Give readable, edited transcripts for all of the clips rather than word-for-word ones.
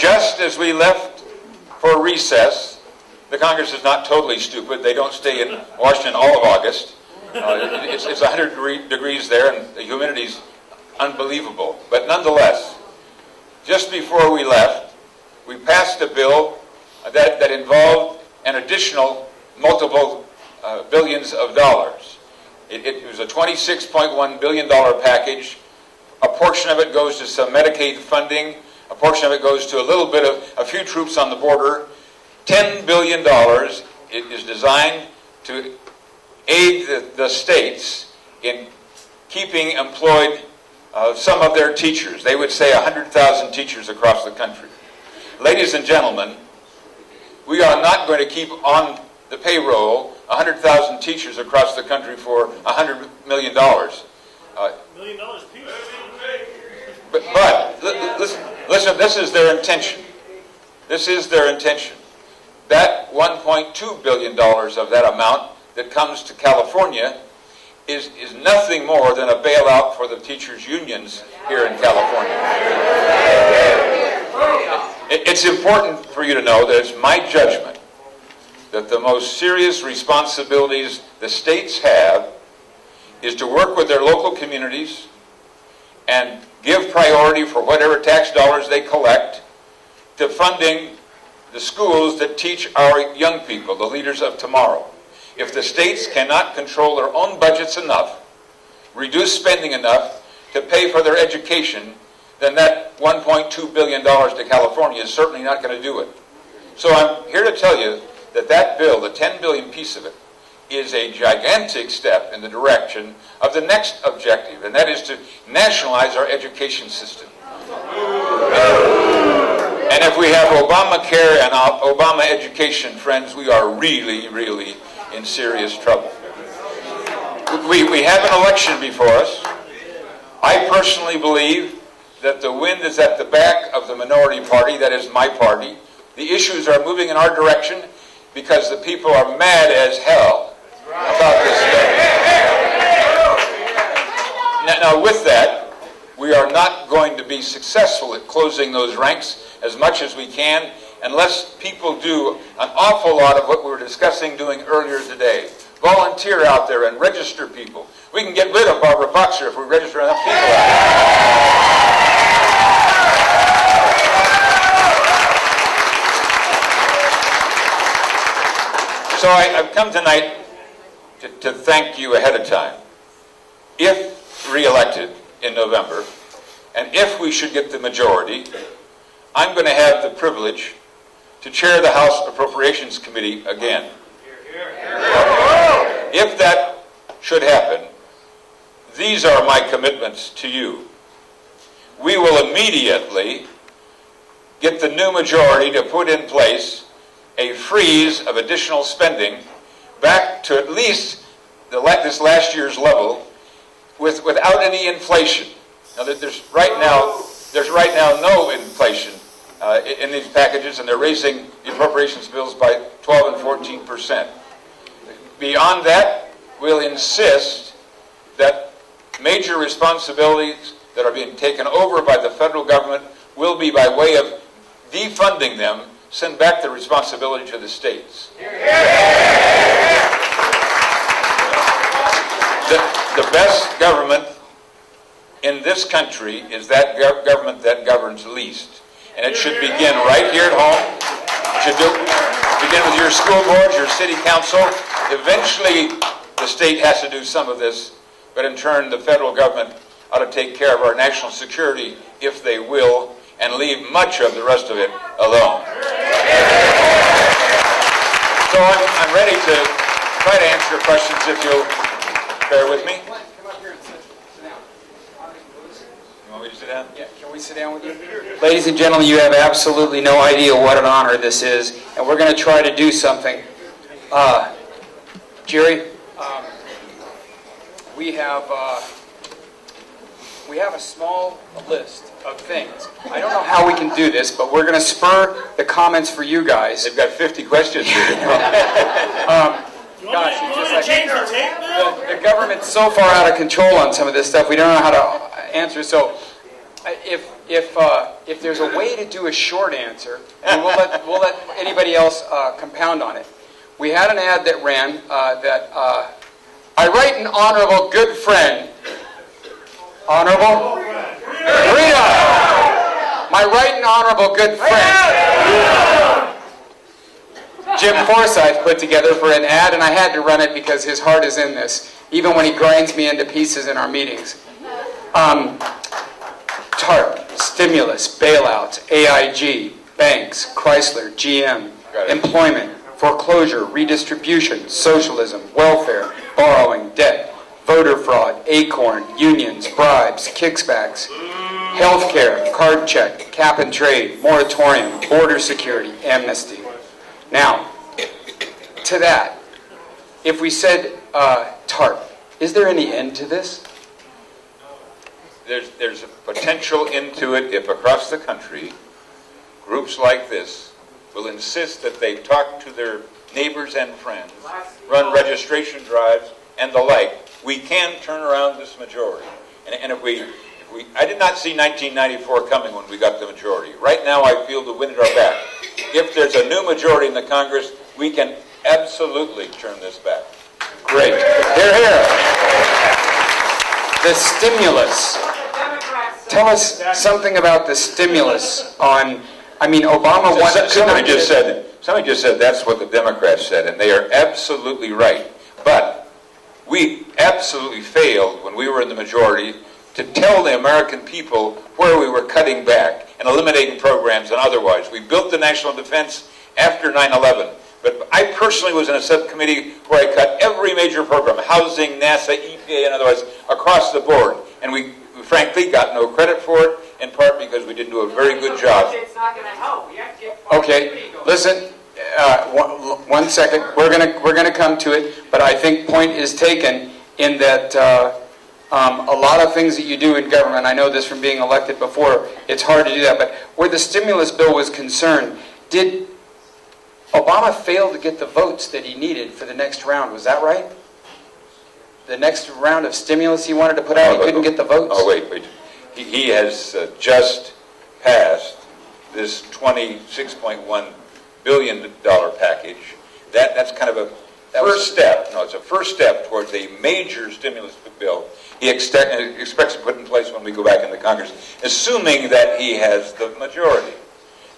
just as we left for recess, the Congress is not totally stupid. They don't stay in Washington all of August. It's 100 degrees there, and the humidity's unbelievable. But nonetheless, just before we left, we passed a bill that involved an additional multiple billions of dollars. It was a $26.1 billion package. A portion of it goes to some Medicaid funding. A portion of it goes to a few troops on the border. $10 billion is designed to aid the states in keeping employed some of their teachers. They would say 100,000 teachers across the country. Ladies and gentlemen, we are not going to keep on the payroll 100,000 teachers across the country for $100 million. $1 million piece. But listen, this is their intention. This is their intention. That $1.2 billion of that amount that comes to California is nothing more than a bailout for the teachers' unions here in California. It's important for you to know that it's my judgment that the most serious responsibilities the states have is to work with their local communities and give priority for whatever tax dollars they collect to funding the schools that teach our young people, the leaders of tomorrow. If the states cannot control their own budgets enough, reduce spending enough to pay for their education, then that $1.2 billion to California is certainly not going to do it. So I'm here to tell you that that bill, the $10 billion piece of it, is a gigantic step in the direction of the next objective, and that is to nationalize our education system. And if we have Obamacare and Obama education, friends, we are really, really in serious trouble. We have an election before us. I personally believe that the wind is at the back of the minority party, that is my party. The issues are moving in our direction because the people are mad as hell about this stuff. Now with that, we are not going to be successful at closing those ranks as much as we can unless people do an awful lot of what we were discussing doing earlier today. Volunteer out there and register people. We can get rid of Barbara Boxer if we register enough people out there. So I've come tonight to thank you ahead of time. If re-elected in November, and if we should get the majority, I'm going to have the privilege to chair the House Appropriations Committee again. If that should happen, these are my commitments to you. We will immediately get the new majority to put in place a freeze of additional spending back to at least this last year's level without any inflation. Now, there's right now no inflation in these packages, and they're raising the appropriations bills by 12 and 14%. Beyond that, we'll insist that major responsibilities that are being taken over by the federal government will be, by way of defunding them, send back the responsibility to the states. The best government in this country is that government that governs least. And it should begin right here at home. It should begin with your school boards, your city council. Eventually, the state has to do some of this, but in turn, the federal government ought to take care of our national security, if they will, and leave much of the rest of it alone. So I'm ready to try to answer your questions if you'll bear with me. Come up here and sit down. You want me to sit down? Yeah, can we sit down with you? Ladies and gentlemen, you have absolutely no idea what an honor this is, and we're going to try to do something. Jerry, we have a small list of things. I don't know how we can do this, but we're going to spur the comments for you guys. They've got 50 questions here. The government's so far out of control on some of this stuff, we don't know how to answer. So if there's a way to do a short answer, and we'll let anybody else compound on it. We had an ad that ran that I write an honorable good friend. Honorable? Freedom! My right and honorable good friend. Jim Forsyth put together for an ad, and I had to run it because his heart is in this, even when he grinds me into pieces in our meetings. TARP, stimulus, bailouts, AIG, banks, Chrysler, GM, employment, foreclosure, redistribution, socialism, welfare, borrowing, debt, voter fraud, ACORN, unions, bribes, kickbacks, healthcare, card check, cap and trade, moratorium, border security, amnesty. Now, to that, if we said TARP, is there any end to this? There's a potential into it if across the country, groups like this will insist that they talk to their neighbors and friends, run registration drives, and the like. We can turn around this majority. And if we, I did not see 1994 coming when we got the majority. Right now I feel the wind at our back. If there's a new majority in the Congress, we can absolutely turn this back. Great. Hear, hear. The stimulus. Tell us something about the stimulus on, I mean, Obama wanted... Somebody just said that's what the Democrats said, and they are absolutely right. But we absolutely failed when we were in the majority to tell the American people where we were cutting back and eliminating programs and otherwise. We built the national defense after 9/11. But I personally was in a subcommittee where I cut every major program, housing, NASA, EPA, and otherwise, across the board. And we frankly got no credit for it, in part because we didn't do a very good job. It's not going to help. We have to get Okay, listen, one second. We're gonna come to it, but I think point is taken in that a lot of things that you do in government, I know this from being elected before, it's hard to do that, but where the stimulus bill was concerned, did Obama fail to get the votes that he needed for the next round? Was that right? The next round of stimulus he wanted to put out, he couldn't get the votes? Oh, wait. He has just passed this $26.1 billion package. That's kind of a first step. No, it's a first step towards a major stimulus bill he expects to put in place when we go back into Congress, assuming that he has the majority.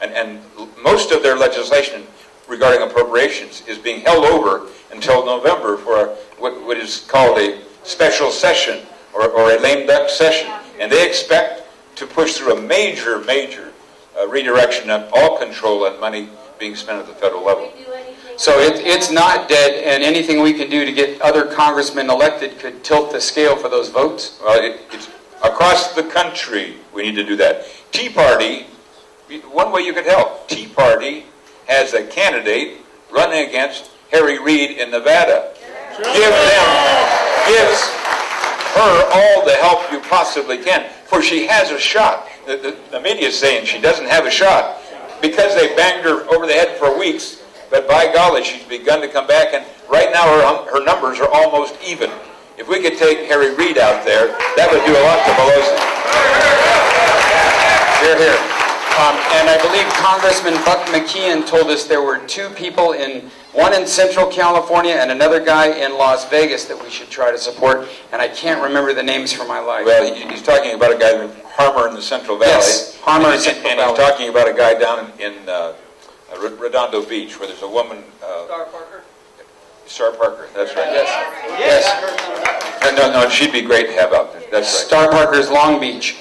And most of their legislation regarding appropriations is being held over until November for what is called a special session or a lame duck session. And they expect to push through a major redirection of all control and money being spent at the federal level. So it's not dead, and anything we can do to get other congressmen elected could tilt the scale for those votes? Well, it's across the country we need to do that. Tea Party, one way you could help, Tea Party has a candidate running against Harry Reid in Nevada. Gives her all the help you possibly can, for she has a shot. The media is saying she doesn't have a shot because they banged her over the head for weeks, but by golly, she's begun to come back, and right now her numbers are almost even. If we could take Harry Reid out there, that would do a lot to Pelosi. Hear, hear. And I believe Congressman Buck McKeon told us there were two people, one in Central California and another guy in Las Vegas that we should try to support, and I can't remember the names for my life. Well, he's talking about a guy named Harmer in the Central Valley. Yes, Harmer in Central Valley. And he's talking about a guy down in Redondo Beach where there's a woman... Star Parker? Star Parker, that's right. Yes. No, she'd be great to have out there. That's right. Star Parker's Long Beach.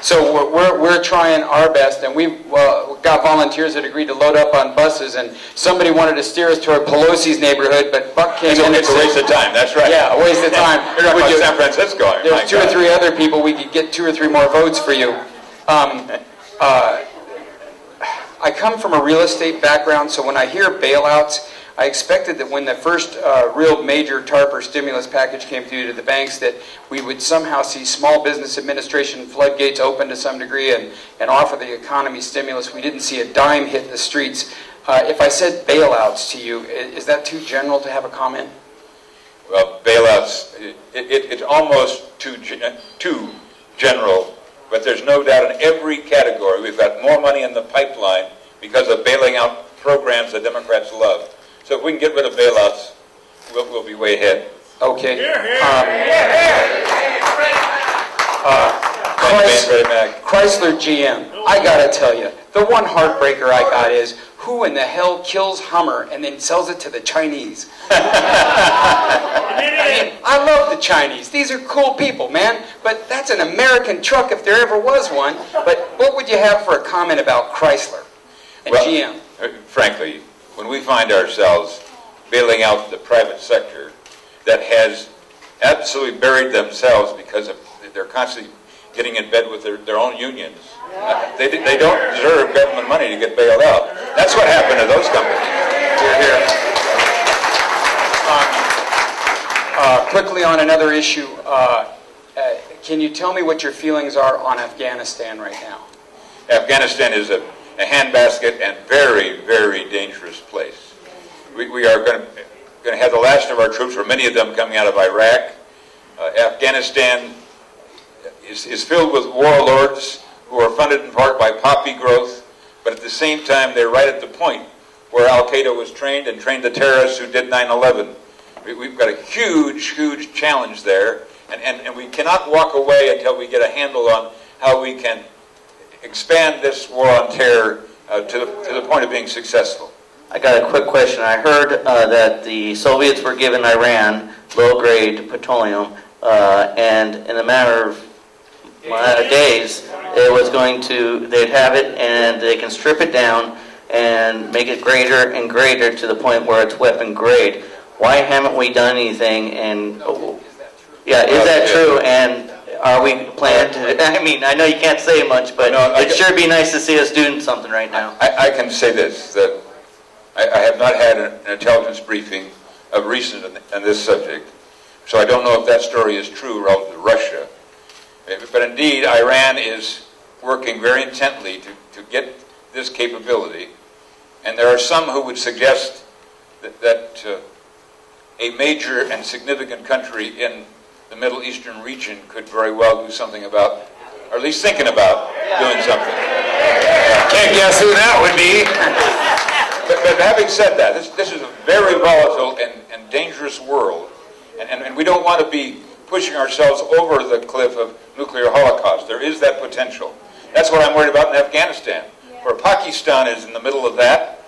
So we're trying our best, and we've got volunteers that agreed to load up on buses, and somebody wanted to steer us toward Pelosi's neighborhood, but Buck came in. It's a waste of time, that's right. Yeah, a waste of time. You're talking about San Francisco. There's two or three other people, we could get 2 or 3 more votes for you. I come from a real estate background, so when I hear bailouts, I expected that when the first real major TARP or stimulus package came through to the banks that we would somehow see Small Business Administration floodgates open to some degree and offer the economy stimulus. We didn't see a dime hit the streets. If I said bailouts to you, is that too general to have a comment? Well, bailouts, it's almost too general, but there's no doubt in every category we've got more money in the pipeline because of bailing out programs the Democrats love. So if we can get rid of bailouts, we'll be way ahead. Okay. Chrysler GM, I gotta tell you, the one heartbreaker I got is, who in the hell kills Hummer and then sells it to the Chinese? I mean, I love the Chinese. These are cool people, man. But that's an American truck if there ever was one. But what would you have for a comment about Chrysler and GM? Frankly, when we find ourselves bailing out the private sector that has absolutely buried themselves because they're constantly getting in bed with their own unions, they don't deserve government money to get bailed out. That's what happened to those companies. Quickly on another issue, can you tell me what your feelings are on Afghanistan right now? Afghanistan is a handbasket and very, very dangerous place. We are going to have the last of our troops, or many of them, coming out of Iraq. Afghanistan is filled with warlords who are funded in part by poppy growth, but at the same time they're right at the point where Al-Qaeda was trained and trained the terrorists who did 9/11. We've got a huge, huge challenge there, and we cannot walk away until we get a handle on how we can expand this war on terror to the point of being successful. I got a quick question. I heard that the Soviets were giving Iran low-grade petroleum, and in a matter of days, they'd have it, and they can strip it down and make it greater and greater to the point where it's weapon grade. Why haven't we done anything? And is that true? And are we planning to? I mean, I know you can't say much, but it'd sure be nice to see us doing something right now. I can say this, that I have not had an intelligence briefing of recent on this subject, so I don't know if that story is true relative to Russia. But indeed, Iran is working very intently to get this capability, and there are some who would suggest that a major and significant country in the Middle Eastern region could very well do something about, or at least thinking about doing something. Can't guess who that would be. But having said that, this is a very volatile and dangerous world, and we don't want to be pushing ourselves over the cliff of nuclear holocaust. There is that potential. That's what I'm worried about in Afghanistan, where Pakistan is in the middle of that.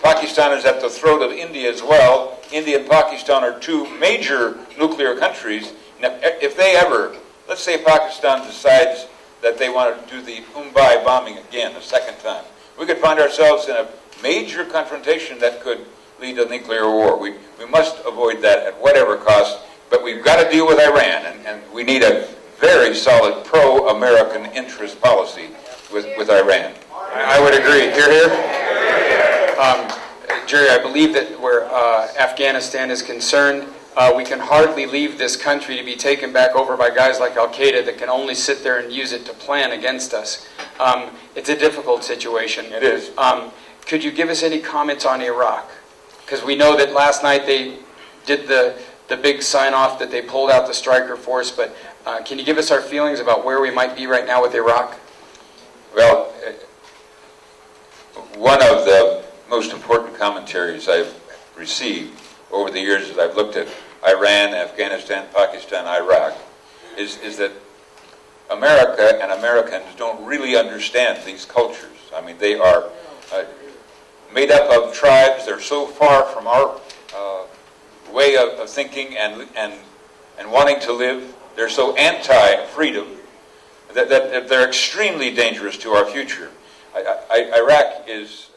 Pakistan is at the throat of India as well. India and Pakistan are two major nuclear countries. Now, if they ever, let's say Pakistan decides that they want to do the Mumbai bombing again a second time, we could find ourselves in a major confrontation that could lead to nuclear war. We must avoid that at whatever cost, but we've got to deal with Iran, and we need a very solid pro-American interest policy with Iran. I would agree. Hear, hear? Jerry, I believe that where Afghanistan is concerned, we can hardly leave this country to be taken back over by guys like Al-Qaeda that can only sit there and use it to plan against us. It's a difficult situation. It is. Could you give us any comments on Iraq? Because we know that last night they did the big sign-off that they pulled out the Stryker force, but can you give us our feelings about where we might be right now with Iraq? Well, one of the most important commentaries I've received over the years as I've looked at Iran, Afghanistan, Pakistan, Iraq, is that America and Americans don't really understand these cultures. I mean, they are made up of tribes. They're so far from our way of thinking and wanting to live. They're so anti-freedom that they're extremely dangerous to our future. Iraq is